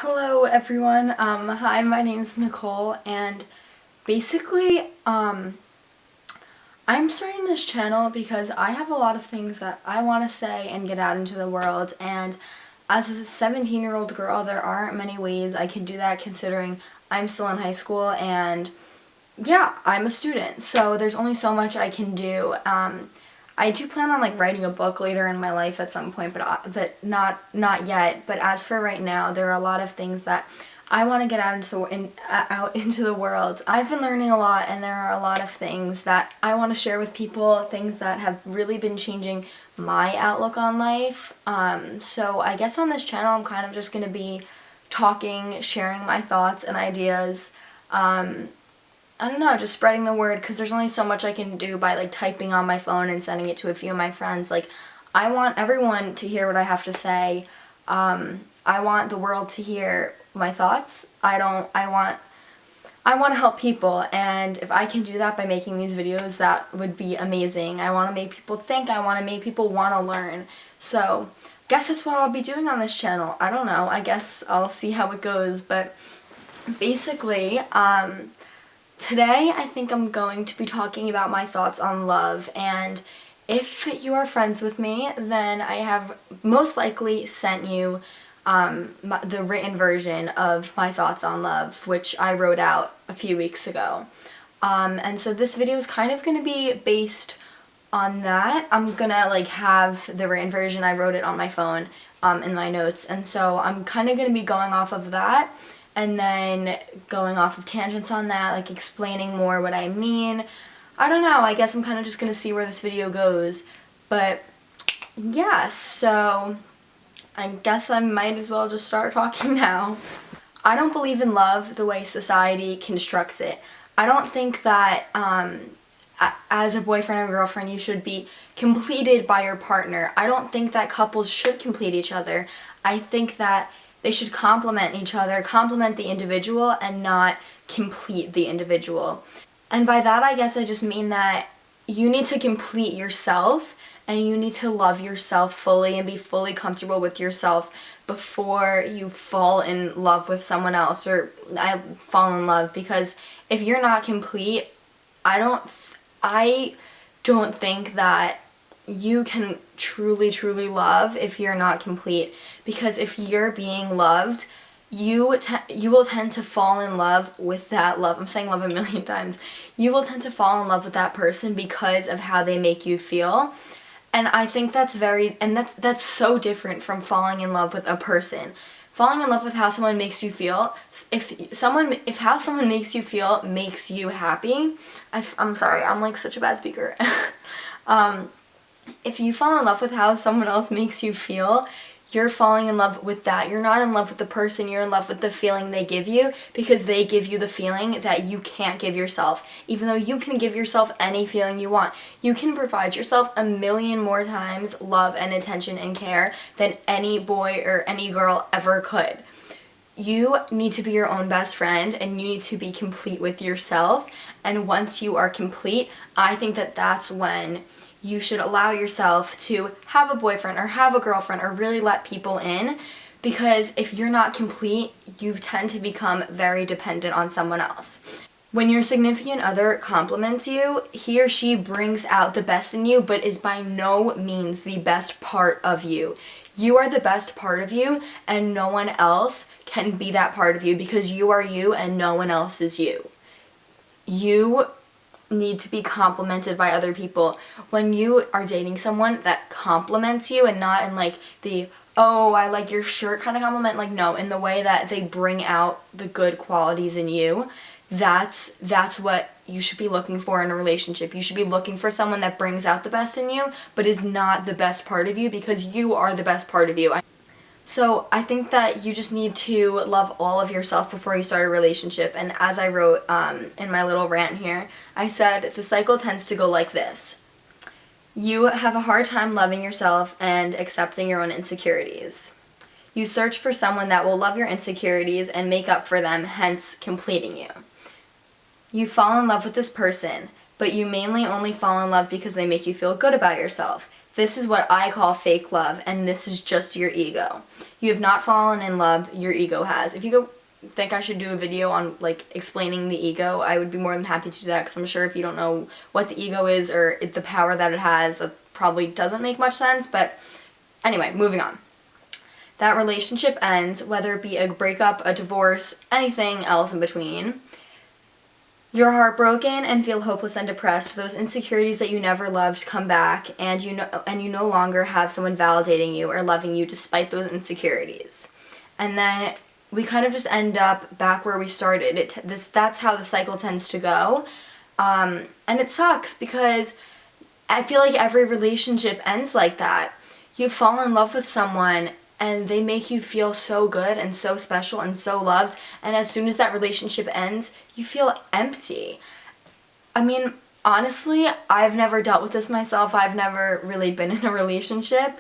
Hello everyone. Hi, my name is Nicole, and basically, I'm starting this channel because I have a lot of things that I want to say and get out into the world, and as a 17-year-old girl, there aren't many ways I can do that considering I'm still in high school and yeah, I'm a student, so there's only so much I can do. I do plan on writing a book later in my life at some point, but not yet. But as for right now, there are a lot of things that I want to get out into the world. I've been learning a lot, and there are a lot of things that I want to share with people. Things that have really been changing my outlook on life. So I guess on this channel, I'm kind of just gonna be talking, sharing my thoughts and ideas. I don't know, just spreading the word, because there's only so much I can do by typing on my phone and sending it to a few of my friends. I want everyone to hear what I have to say. I want the world to hear my thoughts. I want to help people, and if I can do that by making these videos, that would be amazing. I want to make people think, I want to make people want to learn. So, guess that's what I'll be doing on this channel. I don't know, I guess I'll see how it goes, but basically, today, I think I'm going to be talking about my thoughts on love, and if you are friends with me, then I have most likely sent you the written version of my thoughts on love, which I wrote out a few weeks ago. And so this video is kind of going to be based on that. I'm gonna have the written version. I wrote it on my phone in my notes, and so I'm kind of going to be going off of that and then going off of tangents on that, explaining more what I mean. I don't know, I guess I'm kind of just gonna see where this video goes, but yeah, so I guess I might as well just start talking now. I don't believe in love the way society constructs it. I don't think that as a boyfriend or girlfriend you should be completed by your partner. I don't think that couples should complete each other. I think that they should complement each other, complement the individual, and not complete the individual. And by that, I guess I just mean that you need to complete yourself, and you need to love yourself fully and be fully comfortable with yourself before you fall in love with someone else, or I fall in love, because if you're not complete, I don't think that you can truly love if you're not complete, because if you're being loved, you will tend to fall in love with that love. I'm saying love a million times. You will tend to fall in love with that person because of how they make you feel. And I think that's so different from falling in love with a person. Falling in love with how someone makes you feel, if how someone makes you feel makes you happy, I'm sorry, I'm such a bad speaker. If you fall in love with how someone else makes you feel, you're falling in love with that. You're not in love with the person, you're in love with the feeling they give you, because they give you the feeling that you can't give yourself. Even though you can give yourself any feeling you want. You can provide yourself a million more times love and attention and care than any boy or any girl ever could. You need to be your own best friend, and you need to be complete with yourself. And once you are complete, I think that that's when you should allow yourself to have a boyfriend or have a girlfriend or really let people in, because if you're not complete, you tend to become very dependent on someone else. When your significant other compliments you, he or she brings out the best in you, but is by no means the best part of you. You are the best part of you, and no one else can be that part of you, because you are you and no one else is you. You need to be complimented by other people. When you are dating someone that compliments you, and not in the oh, I like your shirt kind of compliment, no, in the way that they bring out the good qualities in you, that's what you should be looking for in a relationship. You should be looking for someone that brings out the best in you, but is not the best part of you, because you are the best part of you. So I think that you just need to love all of yourself before you start a relationship. And as I wrote in my little rant here, I said the cycle tends to go like this. You have a hard time loving yourself and accepting your own insecurities. You search for someone that will love your insecurities and make up for them, hence completing you. You fall in love with this person, but you mainly only fall in love because they make you feel good about yourself. This is what I call fake love, and this is just your ego. You have not fallen in love, your ego has. If you go think I should do a video on like explaining the ego, I would be more than happy to do that, because I'm sure if you don't know what the ego is or the power that it has, that probably doesn't make much sense. But anyway, moving on. That relationship ends, whether it be a breakup, a divorce, anything else in between. You're heartbroken and feel hopeless and depressed. Those insecurities that you never loved come back, and you no longer have someone validating you or loving you despite those insecurities. And then we kind of just end up back where we started. That's how the cycle tends to go. And it sucks because I feel like every relationship ends like that. You fall in love with someone and they make you feel so good and so special and so loved, and as soon as that relationship ends, you feel empty. I mean, honestly, I've never dealt with this myself. I've never really been in a relationship,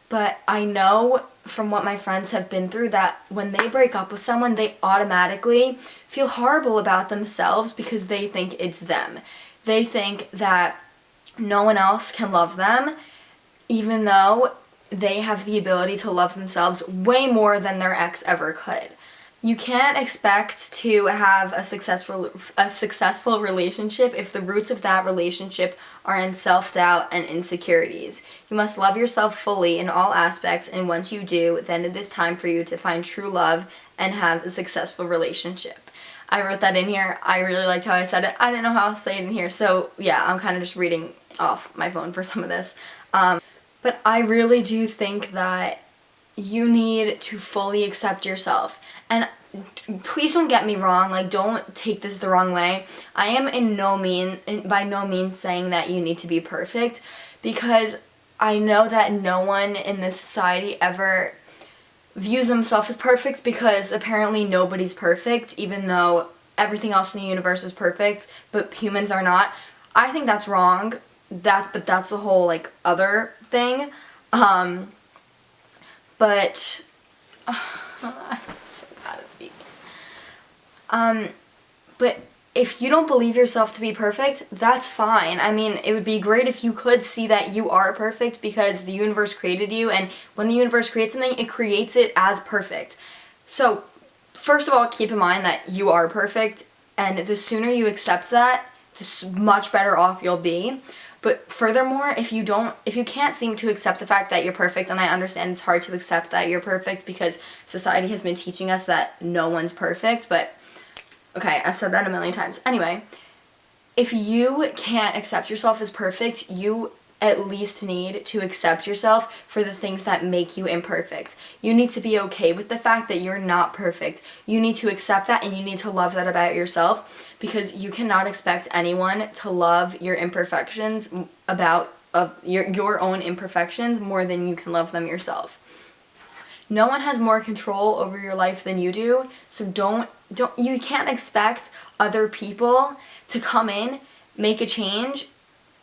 but I know from what my friends have been through that when they break up with someone, they automatically feel horrible about themselves because they think it's them. They think that no one else can love them, even though they have the ability to love themselves way more than their ex ever could. You can't expect to have a successful relationship if the roots of that relationship are in self-doubt and insecurities. You must love yourself fully in all aspects, and once you do, then it is time for you to find true love and have a successful relationship. I wrote that in here. I really liked how I said it. I didn't know how else to say it in here, so yeah, I'm kind of just reading off my phone for some of this. But I really do think that you need to fully accept yourself. And please don't get me wrong, like, don't take this the wrong way. I am by no means saying that you need to be perfect, because I know that no one in this society ever views themselves as perfect, because apparently nobody's perfect, even though everything else in the universe is perfect, but humans are not. I think that's wrong. That's a whole like other thing. I'm so bad at speaking. But if you don't believe yourself to be perfect, that's fine. I mean, it would be great if you could see that you are perfect, because the universe created you, and when the universe creates something, it creates it as perfect. So, first of all, keep in mind that you are perfect, and the sooner you accept that, the much better off you'll be. But furthermore, if you can't seem to accept the fact that you're perfect, and I understand it's hard to accept that you're perfect because society has been teaching us that no one's perfect, but okay, I've said that a million times. Anyway, if you can't accept yourself as perfect, you at least need to accept yourself for the things that make you imperfect. You need to be okay with the fact that you're not perfect. You need to accept that, and you need to love that about yourself, because you cannot expect anyone to love your imperfections your own imperfections more than you can love them yourself. No one has more control over your life than you do, so you can't expect other people to come in, make a change,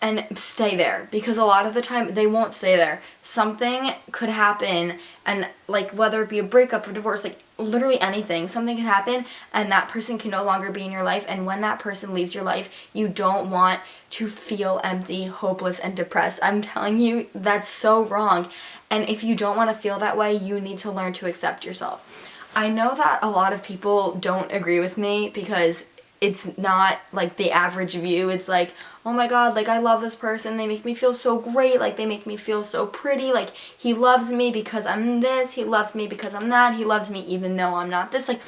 and stay there, because a lot of the time they won't stay there. Something could happen, and like whether it be a breakup or divorce, like literally anything, something could happen and that person can no longer be in your life, and when that person leaves your life, you don't want to feel empty, hopeless, and depressed. I'm telling you, that's so wrong. And if you don't want to feel that way, you need to learn to accept yourself. I know that a lot of people don't agree with me, because it's not like the average view. It's like, oh my god, like I love this person, they make me feel so great, like they make me feel so pretty, like he loves me because I'm this, he loves me because I'm that, he loves me even though I'm not this. Like,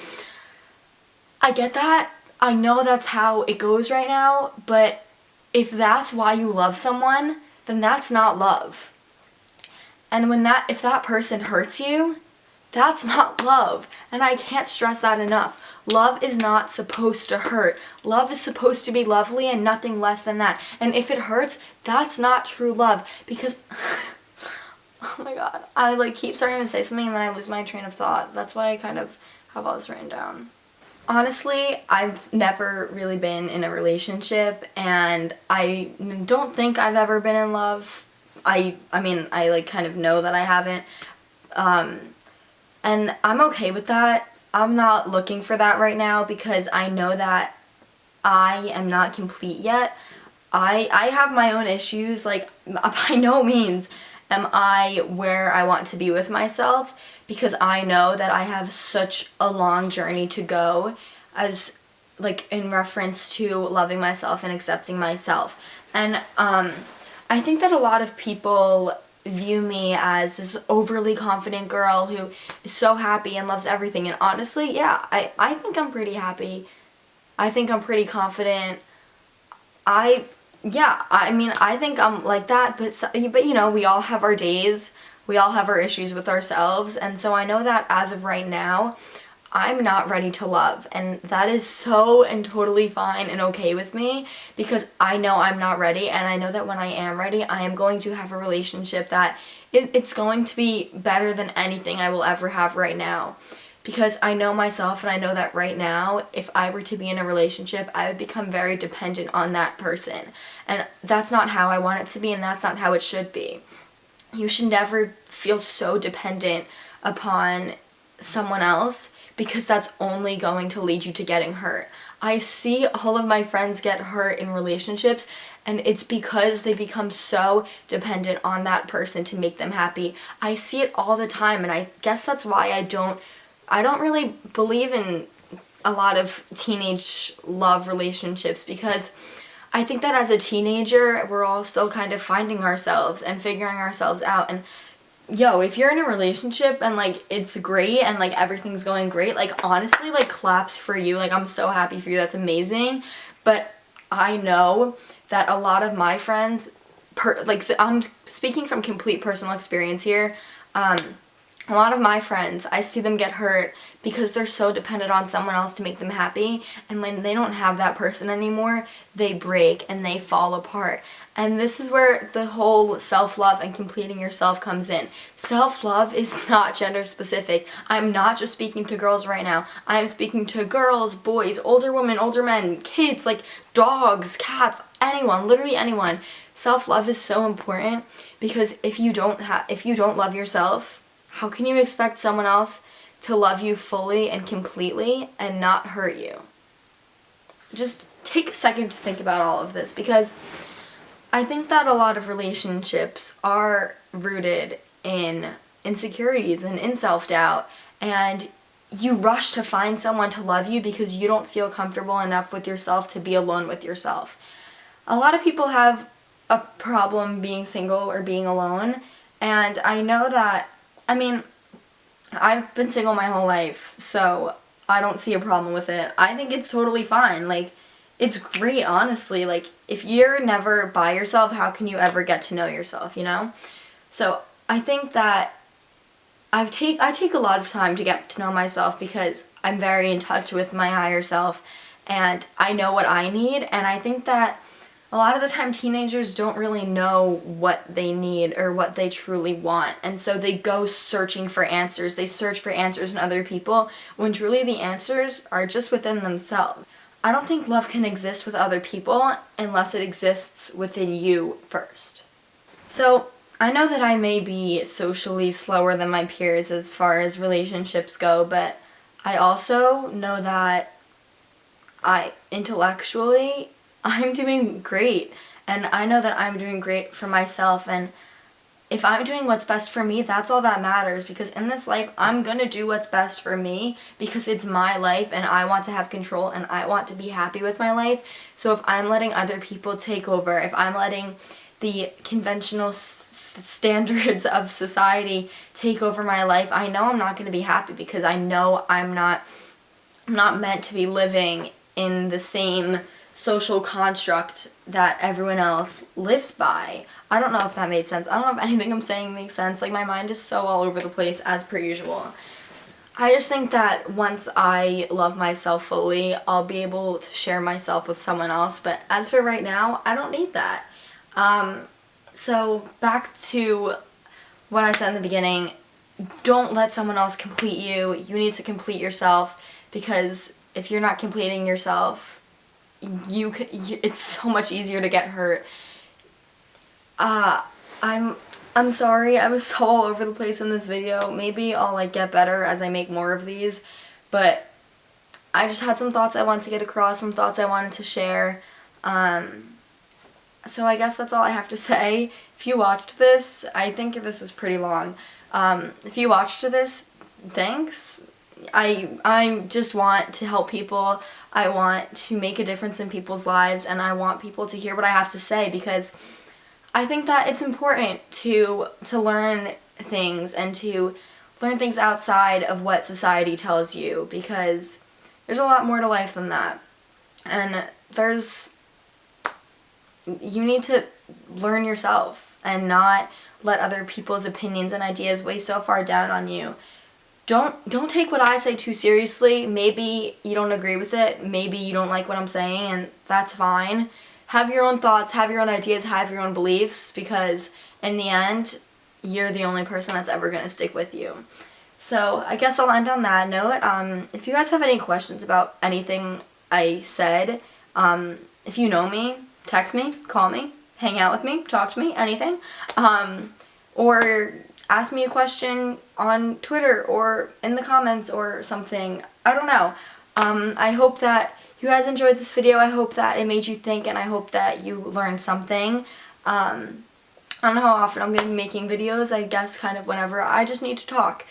I get that. I know that's how it goes right now, but if that's why you love someone, then that's not love. And if that person hurts you, that's not love. And I can't stress that enough. Love is not supposed to hurt. Love is supposed to be lovely and nothing less than that. And if it hurts, that's not true love, because oh my god, I like keep starting to say something and then I lose my train of thought. That's why I kind of have all this written down. Honestly, I've never really been in a relationship, and I don't think I've ever been in love. I mean, I like kind of know that I haven't. And I'm okay with that. I'm not looking for that right now, because I know that I am not complete yet. I have my own issues, like by no means am I where I want to be with myself? Because I know that I have such a long journey to go as like in reference to loving myself and accepting myself. And I think that a lot of people view me as this overly confident girl who is so happy and loves everything. And honestly, yeah, I think I'm pretty happy. I think I'm pretty confident. I think I'm like that, but you know, we all have our days. We all have our issues with ourselves. And so I know that as of right now, I'm not ready to love, and that is so and totally fine and okay with me, because I know I'm not ready, and I know that when I am ready, I am going to have a relationship that it's going to be better than anything I will ever have right now, because I know myself, and I know that right now, if I were to be in a relationship, I would become very dependent on that person, and that's not how I want it to be, and that's not how it should be. You should never feel so dependent upon someone else, because that's only going to lead you to getting hurt. I see all of my friends get hurt in relationships, and it's because they become so dependent on that person to make them happy. I see it all the time, and I guess that's why I don't really believe in a lot of teenage love relationships, because I think that as a teenager, we're all still kind of finding ourselves and figuring ourselves out. And if you're in a relationship and like it's great and like everything's going great, like honestly, like claps for you. Like I'm so happy for you. That's amazing. But I know that a lot of my friends, I'm speaking from complete personal experience here. A lot of my friends, I see them get hurt because they're so dependent on someone else to make them happy, and when they don't have that person anymore, they break and they fall apart. And this is where the whole self-love and completing yourself comes in. Self-love is not gender specific. I'm not just speaking to girls right now. I'm speaking to girls, boys, older women, older men, kids, like dogs, cats, anyone, literally anyone. Self-love is so important, because if you don't love yourself, how can you expect someone else to love you fully and completely and not hurt you? Just take a second to think about all of this, because I think that a lot of relationships are rooted in insecurities and in self-doubt, and you rush to find someone to love you because you don't feel comfortable enough with yourself to be alone with yourself. A lot of people have a problem being single or being alone, and I know that, I've been single my whole life, so I don't see a problem with it. I think it's totally fine. Like, it's great, honestly. Like, if you're never by yourself, how can you ever get to know yourself, you know? So, I think that I take a lot of time to get to know myself, because I'm very in touch with my higher self, and I know what I need, and I think that a lot of the time teenagers don't really know what they need or what they truly want, and so they go searching for answers. They search for answers in other people, when truly the answers are just within themselves. I don't think love can exist with other people unless it exists within you first. So, I know that I may be socially slower than my peers as far as relationships go, but I also know that intellectually, I'm doing great, and I know that I'm doing great for myself, and if I'm doing what's best for me, that's all that matters, because in this life, I'm gonna do what's best for me, because it's my life, and I want to have control, and I want to be happy with my life. So if I'm letting other people take over, if I'm letting the conventional standards of society take over my life, I know I'm not gonna be happy, because I know I'm not meant to be living in the same social construct that everyone else lives by. I don't know if that made sense. I don't know if anything I'm saying makes sense. Like, my mind is so all over the place as per usual. I just think that once I love myself fully, I'll be able to share myself with someone else. But as for right now, I don't need that. So back to what I said in the beginning, don't let someone else complete you. You need to complete yourself, because if you're not completing yourself, it's so much easier to get hurt. I'm sorry, I was so all over the place in this video. Maybe I'll like get better as I make more of these, but I just had some thoughts I wanted to get across, some thoughts I wanted to share. So I guess that's all I have to say. If you watched this, I think this was pretty long. If you watched this, thanks. I just want to help people. I want to make a difference in people's lives, and I want people to hear what I have to say, because I think that it's important to learn things, and to learn things outside of what society tells you, because there's a lot more to life than that. And you need to learn yourself and not let other people's opinions and ideas weigh so far down on you. Don't take what I say too seriously. Maybe you don't agree with it. Maybe you don't like what I'm saying, and that's fine. Have your own thoughts, have your own ideas, have your own beliefs, because in the end, you're the only person that's ever going to stick with you. So I guess I'll end on that note. If you guys have any questions about anything I said, if you know me, text me, call me, hang out with me, talk to me, anything. Or ask me a question on Twitter or in the comments or something. I don't know. I hope that you guys enjoyed this video. I hope that it made you think, and I hope that you learned something. I don't know how often I'm going to be making videos. I guess kind of whenever I just need to talk.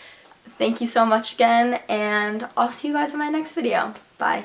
Thank you so much again, and I'll see you guys in my next video. Bye.